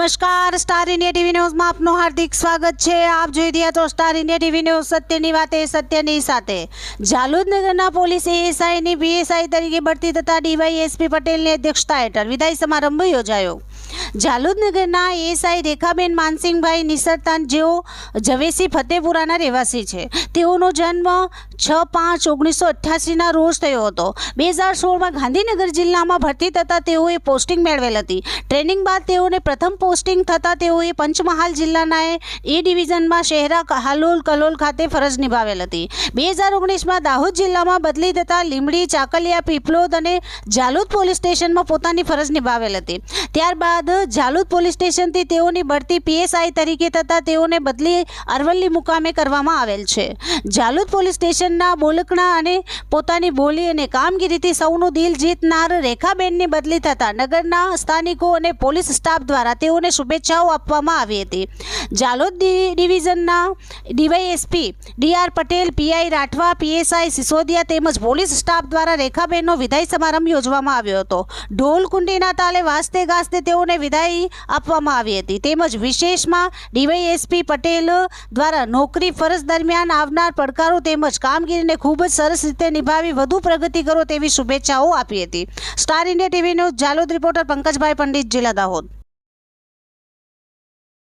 નમસ્કાર, star India TV ન્યૂઝમાં આપનું હાર્દિક સ્વાગત છે। આપ જોઈ રહ્યા છો સ્ટાર ઇન્ડિયા ટીવી ન્યૂઝ, સત્યની વાતે સત્યની સાથે। ઝાલોદ નગરના પોલીસ એએસઆઈની પીએસઆઈ તરીકે બઢતી થતા ડીવાયએસપી પટેલની અધ્યક્ષતા હેઠળ વિદાય સમારંભ યોજાયો। ઝાલોદ નગરના એએસઆઈ રેખાબેન માનસિંહભાઈ નિસરતાન, જેઓ ઝવેસી ફતેપુરાના રહેવાસી છે। તેઓનો જન્મ 6/5/1988ના રોજ થયો હતો। 2016માં ગાંધીનગર જિલ્લામાં ભરતી થતાં તેઓએ પોસ્ટિંગ મેળવેલ હતી। ટ્રેનિંગ બાદ તેઓને પ્રથમ પોસ્ટિંગ થતાં તેઓએ પંચમહાલ જિલ્લાના એ ડિવિઝનમાં શહેરા હાલોલ કલોલ ખાતે ફરજ નિભાવેલ હતી। 2019માં દાહોદ જિલ્લામાં બદલી થતાં લીંબડી, ચાકલિયા, પીપલોદ અને ઝાલોદ પોલીસ સ્ટેશનમાં પોતાની ફરજ નિભાવેલ હતી। ત્યારબાદ ઝાલોદ પોલીસ સ્ટેશનથી તેઓની બઢતી પીએસઆઈ તરીકે થતાં તેઓને બદલી અરવલ્લી મુકામે કરવામાં આવેલ છે। ઝાલોદ પોલીસ સ્ટેશનના બોલકણા અને પોતાની બોલી અને કામગીરીથી સૌનું દિલ જીતનાર રેખાબેનની બદલી થતાં નગરના સ્થાનિકો અને પોલીસ સ્ટાફ દ્વારા તેઓને શુભેચ્છાઓ આપવામાં આવી હતી। ઝાલોદ ડિવિઝનના DYSP DR Patel, PI Rathwa, PSI Sisodia તેમજ પોલીસ સ્ટાફ દ્વારા રેખાબેનનો વિદાય સમારંભ યોજવામાં આવ્યો હતો। ઢોલ કુંડીના તાલે વાજતે ગાજતે તેઓને વિદાય આપવામાં આવી હતી। તેમજ વિશેષમાં ડીવાયએસપી પટેલ દ્વારા નોકરી ફરજ દરમિયાન આવનાર પડકારો તેમજ કામગીરીને ખૂબ જ સરસ રીતે નિભાવી વધુ પ્રગતિ કરો તેવી શુભેચ્છાઓ આપી હતી। Star India TV news Jhalod reporter Pankajbhai Pandit, જિલ્લા દાહોદ।